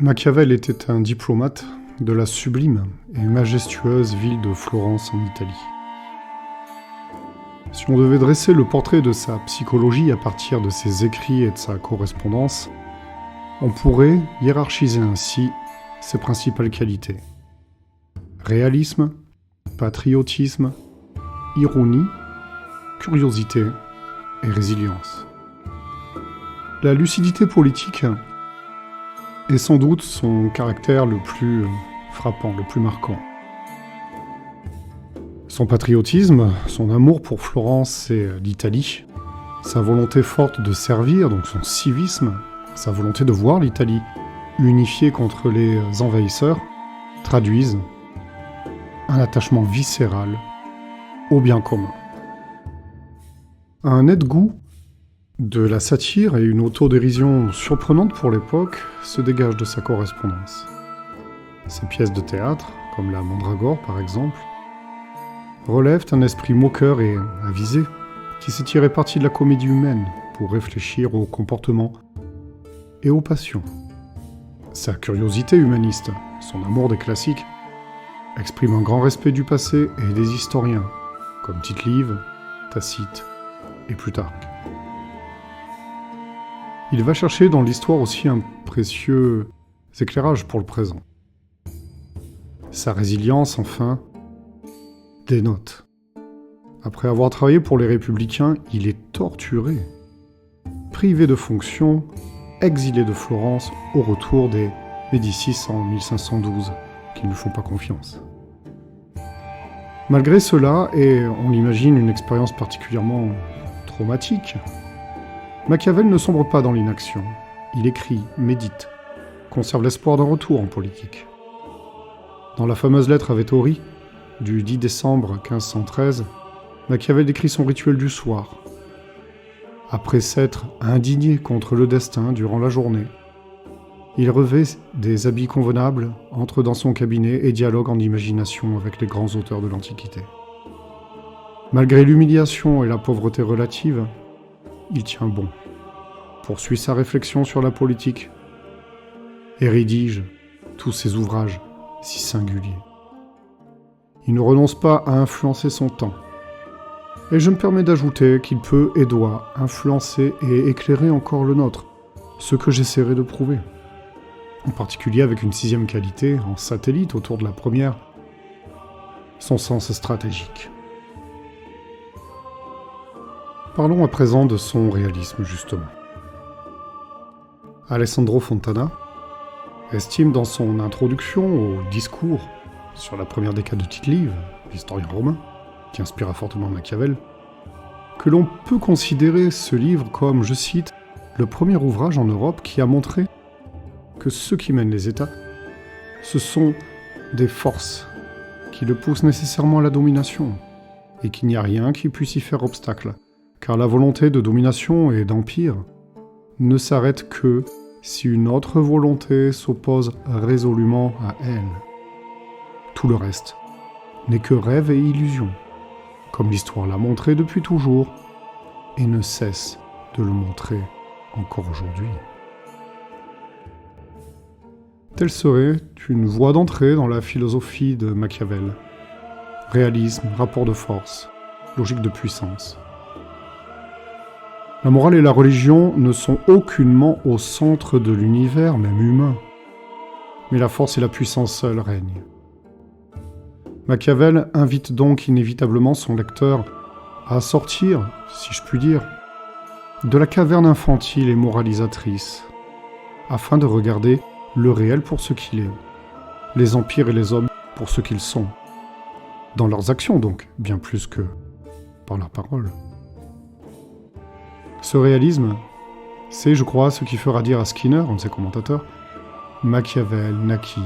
Machiavel était un diplomate de la sublime et majestueuse ville de Florence en Italie. Si on devait dresser le portrait de sa psychologie à partir de ses écrits et de sa correspondance, on pourrait hiérarchiser ainsi ses principales qualités. Réalisme, patriotisme, ironie, curiosité et résilience. La lucidité politique est sans doute son caractère le plus frappant, le plus marquant. Son patriotisme, son amour pour Florence et l'Italie, sa volonté forte de servir, donc son civisme, sa volonté de voir l'Italie unifiée contre les envahisseurs, traduisent un attachement viscéral au bien commun. Un net goût de la satire et une autodérision surprenante pour l'époque se dégagent de sa correspondance. Ses pièces de théâtre, comme la Mandragore par exemple, relèvent un esprit moqueur et avisé qui s'est tiré parti de la comédie humaine pour réfléchir au comportement et aux passions. Sa curiosité humaniste, son amour des classiques, exprime un grand respect du passé et des historiens, comme Tite-Live, Tacite et Plutarque. Il va chercher dans l'histoire aussi un précieux éclairage pour le présent. Sa résilience, enfin, dénote. Après avoir travaillé pour les Républicains, il est torturé, privé de fonction, exilé de Florence au retour des Médicis en 1512, qui ne lui font pas confiance. Malgré cela, et on imagine une expérience particulièrement traumatique, Machiavel ne sombre pas dans l'inaction. Il écrit, médite, conserve l'espoir d'un retour en politique. Dans la fameuse lettre à Vettori, du 10 décembre 1513, Machiavel décrit son rituel du soir. Après s'être indigné contre le destin durant la journée, il revêt des habits convenables, entre dans son cabinet et dialogue en imagination avec les grands auteurs de l'Antiquité. Malgré l'humiliation et la pauvreté relative, il tient bon, poursuit sa réflexion sur la politique et rédige tous ses ouvrages si singuliers. Il ne renonce pas à influencer son temps. Et je me permets d'ajouter qu'il peut et doit influencer et éclairer encore le nôtre, ce que j'essaierai de prouver. En particulier avec une sixième qualité, en satellite autour de la première, son sens stratégique. Parlons à présent de son réalisme, justement. Alessandro Fontana estime dans son introduction au discours sur la première décade de Tite-Live, l'historien romain, qui inspira fortement Machiavel, que l'on peut considérer ce livre comme, je cite, le premier ouvrage en Europe qui a montré que ceux qui mènent les États, ce sont des forces qui le poussent nécessairement à la domination, et qu'il n'y a rien qui puisse y faire obstacle, car la volonté de domination et d'empire ne s'arrête que si une autre volonté s'oppose résolument à elle. Tout le reste n'est que rêve et illusion, comme l'histoire l'a montré depuis toujours, et ne cesse de le montrer encore aujourd'hui. Telle serait une voie d'entrée dans la philosophie de Machiavel. Réalisme, rapport de force, logique de puissance. La morale et la religion ne sont aucunement au centre de l'univers, même humain, mais la force et la puissance seules règnent. Machiavel invite donc inévitablement son lecteur à sortir, si je puis dire, de la caverne infantile et moralisatrice, afin de regarder le réel pour ce qu'il est, les empires et les hommes pour ce qu'ils sont, dans leurs actions donc, bien plus que par leurs paroles. Ce réalisme, c'est, je crois, ce qui fera dire à Skinner, un de ses commentateurs, Machiavel naquit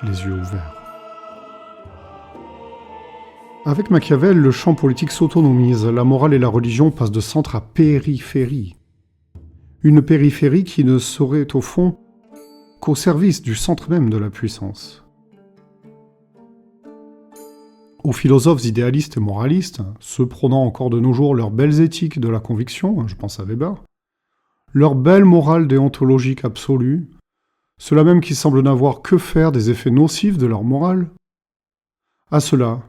les yeux ouverts. Avec Machiavel, le champ politique s'autonomise, la morale et la religion passent de centre à périphérie. Une périphérie qui ne serait au fond qu'au service du centre même de la puissance. Aux philosophes idéalistes et moralistes, ceux prônant encore de nos jours leurs belles éthiques de la conviction, je pense à Weber, leur belle morale déontologique absolue, ceux-là même qui semblent n'avoir que faire des effets nocifs de leur morale. À cela,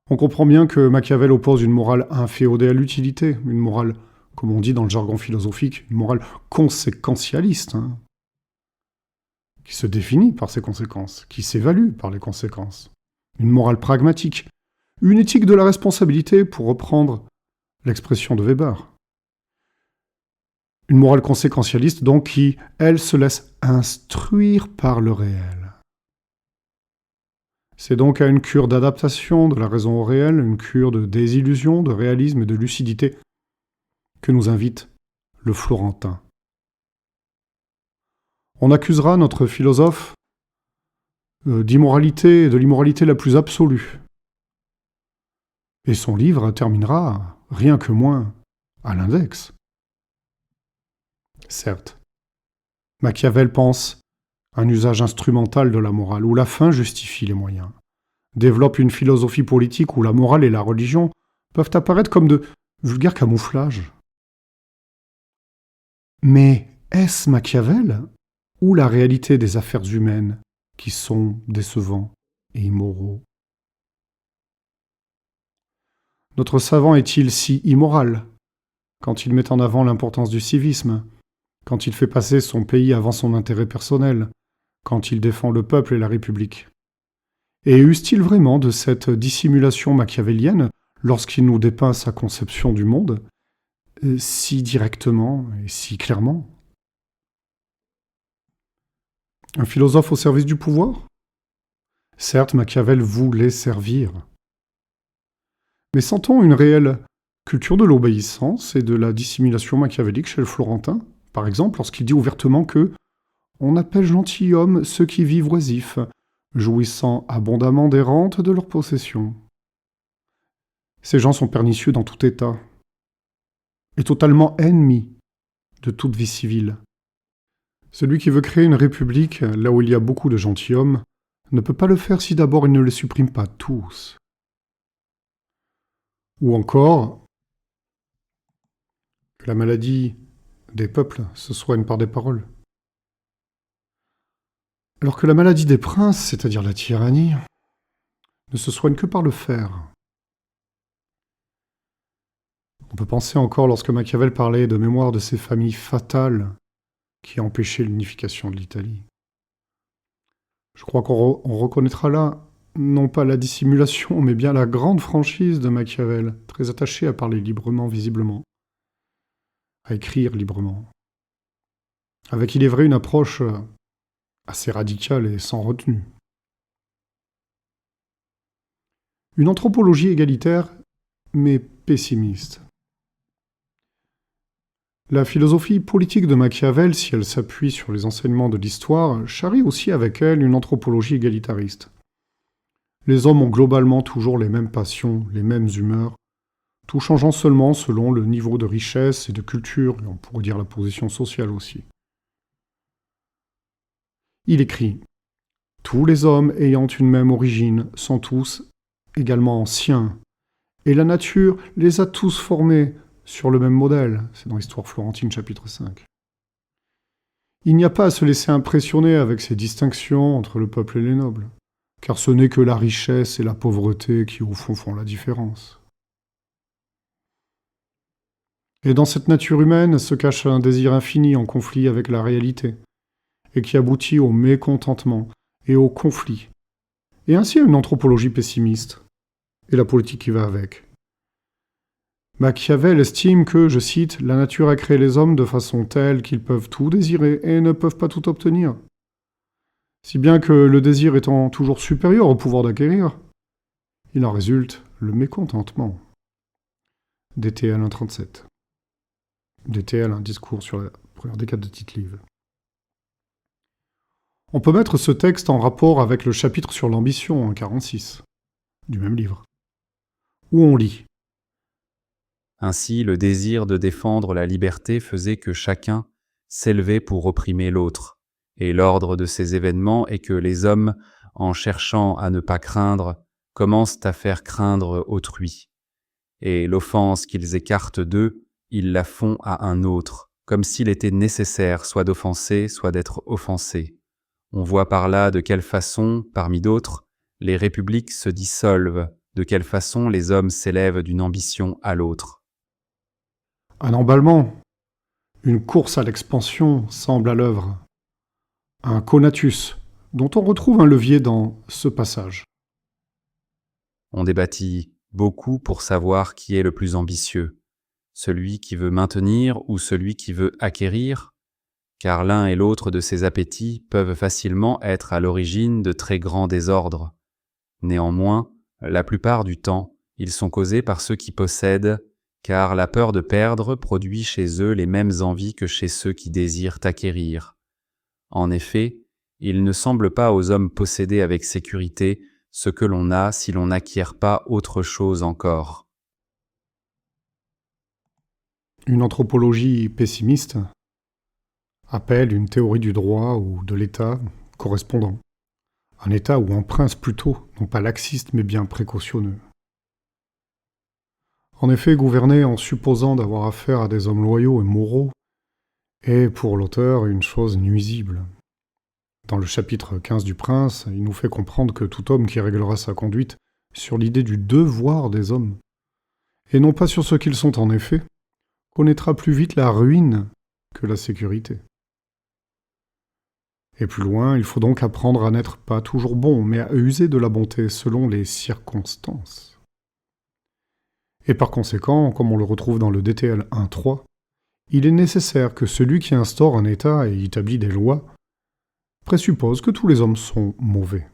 on comprend bien que Machiavel oppose une morale inféodée à l'utilité, une morale, comme on dit dans le jargon philosophique, une morale conséquentialiste, qui se définit par ses conséquences, qui s'évalue par les conséquences. Une morale pragmatique, une éthique de la responsabilité, pour reprendre l'expression de Weber. Une morale conséquentialiste, donc, qui, elle, se laisse instruire par le réel. C'est donc à une cure d'adaptation de la raison au réel, une cure de désillusion, de réalisme et de lucidité que nous invite le Florentin. On accusera notre philosophe d'immoralité et de l'immoralité la plus absolue. Et son livre terminera, rien que moins, à l'index. Certes, Machiavel pense un usage instrumental de la morale, où la fin justifie les moyens, développe une philosophie politique où la morale et la religion peuvent apparaître comme de vulgaires camouflages. Mais est-ce Machiavel ou la réalité des affaires humaines qui sont décevants et immoraux? Notre savant est-il si immoral quand il met en avant l'importance du civisme, quand il fait passer son pays avant son intérêt personnel, quand il défend le peuple et la République? Et use-t-il vraiment de cette dissimulation machiavélienne lorsqu'il nous dépeint sa conception du monde, si directement et si clairement? Un philosophe au service du pouvoir? Certes, Machiavel voulait servir. Mais sent-on une réelle culture de l'obéissance et de la dissimulation machiavélique chez le Florentin, par exemple, lorsqu'il dit ouvertement que on appelle gentilshommes ceux qui vivent oisifs, jouissant abondamment des rentes de leurs possessions. Ces gens sont pernicieux dans tout état, et totalement ennemis de toute vie civile. Celui qui veut créer une république, là où il y a beaucoup de gentilshommes, ne peut pas le faire si d'abord il ne les supprime pas tous. Ou encore, que la maladie des peuples se soigne par des paroles. Alors que la maladie des princes, c'est-à-dire la tyrannie, ne se soigne que par le fer. On peut penser encore lorsque Machiavel parlait de mémoire de ces familles fatales qui empêchaient l'unification de l'Italie. Je crois qu'on reconnaîtra là, non pas la dissimulation, mais bien la grande franchise de Machiavel, très attaché à parler librement, visiblement, à écrire librement, avec, il est vrai, une approche assez radicale et sans retenue. Une anthropologie égalitaire, mais pessimiste. La philosophie politique de Machiavel, si elle s'appuie sur les enseignements de l'histoire, charrie aussi avec elle une anthropologie égalitariste. Les hommes ont globalement toujours les mêmes passions, les mêmes humeurs, tout changeant seulement selon le niveau de richesse et de culture, et on pourrait dire la position sociale aussi. Il écrit « Tous les hommes ayant une même origine sont tous également anciens, et la nature les a tous formés sur le même modèle. » C'est dans l'Histoire florentine, chapitre 5. Il n'y a pas à se laisser impressionner avec ces distinctions entre le peuple et les nobles, car ce n'est que la richesse et la pauvreté qui, au fond, font la différence. Et dans cette nature humaine se cache un désir infini en conflit avec la réalité, et qui aboutit au mécontentement et au conflit, et ainsi à une anthropologie pessimiste, et la politique qui va avec. Machiavel estime que, je cite, « la nature a créé les hommes de façon telle qu'ils peuvent tout désirer et ne peuvent pas tout obtenir. Si bien que le désir étant toujours supérieur au pouvoir d'acquérir, il en résulte le mécontentement. » DTL 1.37. DTL, un discours sur la première décade de Tite-Live. On peut mettre ce texte en rapport avec le chapitre sur l'ambition, en 46, du même livre, où on lit « Ainsi, le désir de défendre la liberté faisait que chacun s'élevait pour opprimer l'autre, et l'ordre de ces événements est que les hommes, en cherchant à ne pas craindre, commencent à faire craindre autrui. Et l'offense qu'ils écartent d'eux, ils la font à un autre, comme s'il était nécessaire soit d'offenser, soit d'être offensé. On voit par là de quelle façon, parmi d'autres, les républiques se dissolvent, de quelle façon les hommes s'élèvent d'une ambition à l'autre. Un emballement, une course à l'expansion semble à l'œuvre. Un conatus, dont on retrouve un levier dans ce passage. On débattit beaucoup pour savoir qui est le plus ambitieux, celui qui veut maintenir ou celui qui veut acquérir, car l'un et l'autre de ces appétits peuvent facilement être à l'origine de très grands désordres. Néanmoins, la plupart du temps, ils sont causés par ceux qui possèdent, car la peur de perdre produit chez eux les mêmes envies que chez ceux qui désirent acquérir. En effet, il ne semble pas aux hommes posséder avec sécurité ce que l'on a si l'on n'acquiert pas autre chose encore. Une anthropologie pessimiste appelle une théorie du droit ou de l'État correspondant. Un État ou un prince plutôt, non pas laxiste mais bien précautionneux. En effet, gouverner en supposant d'avoir affaire à des hommes loyaux et moraux est pour l'auteur une chose nuisible. Dans le chapitre 15 du Prince, il nous fait comprendre que tout homme qui réglera sa conduite sur l'idée du devoir des hommes, et non pas sur ce qu'ils sont en effet, connaîtra plus vite la ruine que la sécurité. Et plus loin, il faut donc apprendre à n'être pas toujours bon, mais à user de la bonté selon les circonstances. Et par conséquent, comme on le retrouve dans le DTL 1.3, il est nécessaire que celui qui instaure un État et établit des lois présuppose que tous les hommes sont mauvais.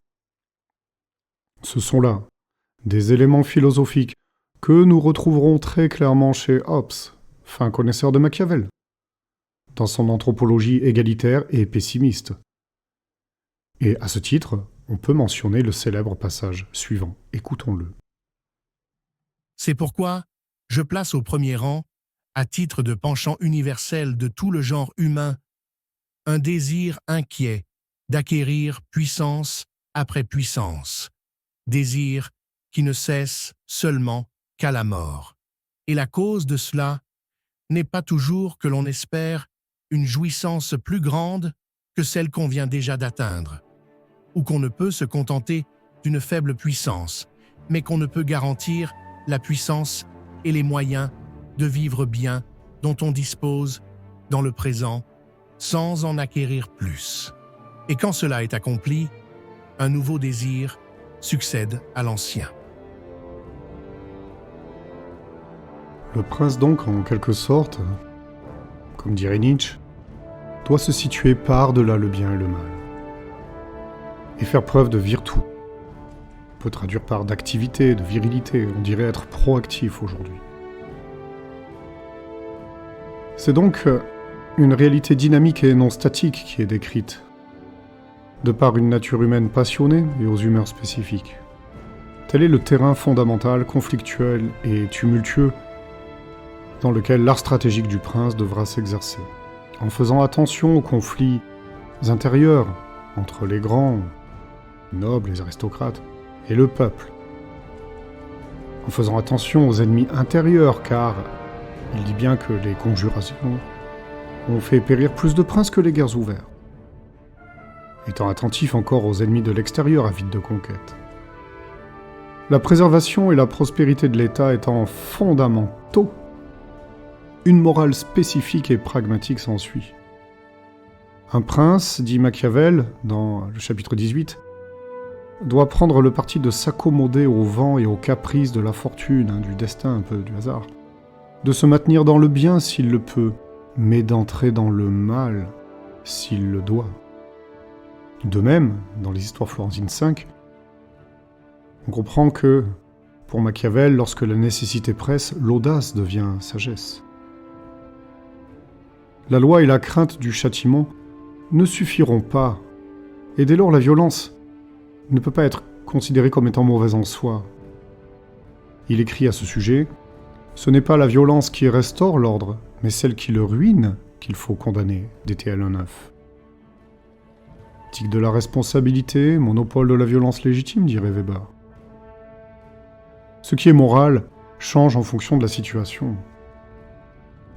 Ce sont là des éléments philosophiques que nous retrouverons très clairement chez Hobbes, fin connaisseur de Machiavel, dans son anthropologie égalitaire et pessimiste. Et à ce titre, on peut mentionner le célèbre passage suivant. Écoutons-le. C'est pourquoi je place au premier rang, à titre de penchant universel de tout le genre humain, un désir inquiet d'acquérir puissance après puissance, désir qui ne cesse seulement qu'à la mort. Et la cause de cela n'est pas toujours que l'on espère une jouissance plus grande que celle qu'on vient déjà d'atteindre, ou qu'on ne peut se contenter d'une faible puissance, mais qu'on ne peut garantir la puissance et les moyens de vivre bien dont on dispose dans le présent sans en acquérir plus. Et quand cela est accompli, un nouveau désir succède à l'ancien. Le prince donc, en quelque sorte, comme dirait Nietzsche, doit se situer par-delà le bien et le mal, et faire preuve de virtu. On peut traduire par d'activité, de virilité, on dirait être proactif aujourd'hui. C'est donc une réalité dynamique et non statique qui est décrite, de par une nature humaine passionnée et aux humeurs spécifiques. Tel est le terrain fondamental, conflictuel et tumultueux dans lequel l'art stratégique du prince devra s'exercer, en faisant attention aux conflits intérieurs entre les grands, nobles, les aristocrates, et le peuple, en faisant attention aux ennemis intérieurs, car il dit bien que les conjurations ont fait périr plus de princes que les guerres ouvertes, étant attentif encore aux ennemis de l'extérieur avides de conquête. La préservation et la prospérité de l'État étant fondamentaux, une morale spécifique et pragmatique s'ensuit. Un prince, dit Machiavel, dans le chapitre 18, doit prendre le parti de s'accommoder au vent et aux caprices de la fortune, du destin, un peu du hasard, de se maintenir dans le bien s'il le peut, mais d'entrer dans le mal s'il le doit. De même, dans les histoires florentines 5, on comprend que, pour Machiavel, lorsque la nécessité presse, l'audace devient sagesse. La loi et la crainte du châtiment ne suffiront pas, et dès lors la violence ne peut pas être considérée comme étant mauvaise en soi. Il écrit à ce sujet « Ce n'est pas la violence qui restaure l'ordre, mais celle qui le ruine qu'il faut condamner » DTL 1.9. Éthique de la responsabilité, monopole de la violence légitime, dirait Weber. Ce qui est moral change en fonction de la situation.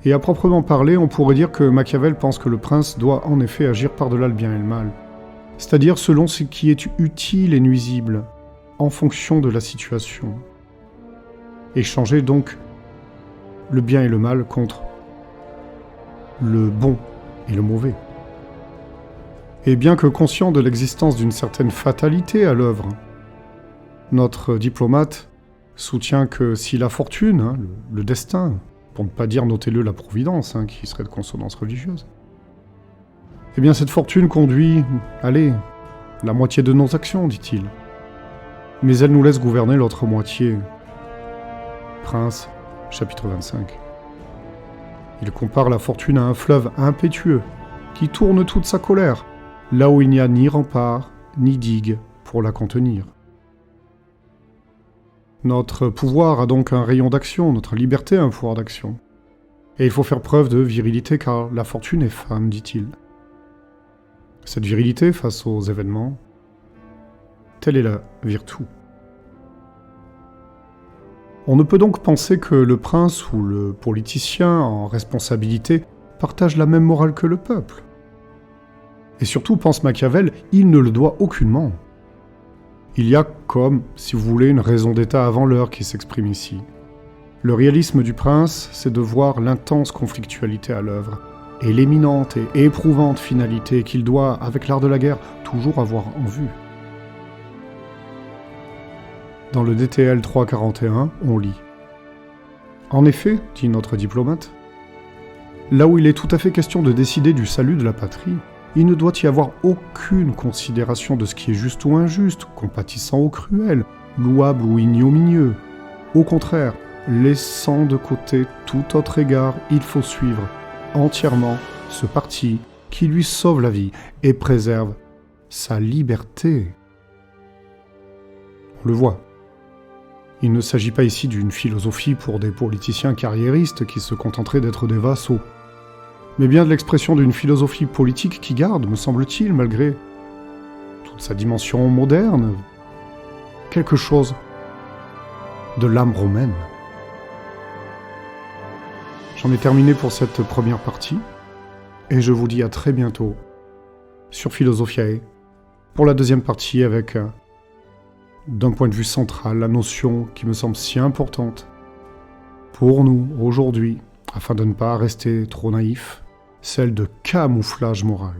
Et à proprement parler, on pourrait dire que Machiavel pense que le prince doit en effet agir par-delà le bien et le mal, c'est-à-dire selon ce qui est utile et nuisible, en fonction de la situation. Échanger donc le bien et le mal contre le bon et le mauvais. Et bien que conscient de l'existence d'une certaine fatalité à l'œuvre, notre diplomate soutient que si la fortune, le destin, pour ne pas dire, notez-le, la providence, qui serait de consonance religieuse, eh bien cette fortune conduit, allez, la moitié de nos actions, dit-il. Mais elle nous laisse gouverner l'autre moitié. Prince, chapitre 25. Il compare la fortune à un fleuve impétueux qui tourne toute sa colère, là où il n'y a ni rempart, ni digue pour la contenir. Notre pouvoir a donc un rayon d'action, notre liberté a un pouvoir d'action. Et il faut faire preuve de virilité car la fortune est femme, dit-il. Cette virilité face aux événements, telle est la virtu. On ne peut donc penser que le prince ou le politicien en responsabilité partage la même morale que le peuple. Et surtout, pense Machiavel, il ne le doit aucunement. Il y a comme, si vous voulez, une raison d'état avant l'heure qui s'exprime ici. Le réalisme du prince, c'est de voir l'intense conflictualité à l'œuvre, et l'éminente et éprouvante finalité qu'il doit, avec l'art de la guerre, toujours avoir en vue. Dans le DTL 341, on lit « En effet, dit notre diplomate, là où il est tout à fait question de décider du salut de la patrie, il ne doit y avoir aucune considération de ce qui est juste ou injuste, compatissant ou cruel, louable ou ignominieux. Au contraire, laissant de côté tout autre égard, il faut suivre entièrement ce parti qui lui sauve la vie et préserve sa liberté. » On le voit. Il ne s'agit pas ici d'une philosophie pour des politiciens carriéristes qui se contenteraient d'être des vassaux, mais bien de l'expression d'une philosophie politique qui garde, me semble-t-il, malgré toute sa dimension moderne, quelque chose de l'âme romaine. J'en ai terminé pour cette première partie, et je vous dis à très bientôt sur Philosophiae, pour la deuxième partie avec, d'un point de vue central, la notion qui me semble si importante pour nous aujourd'hui, afin de ne pas rester trop naïfs, celle de camouflage moral.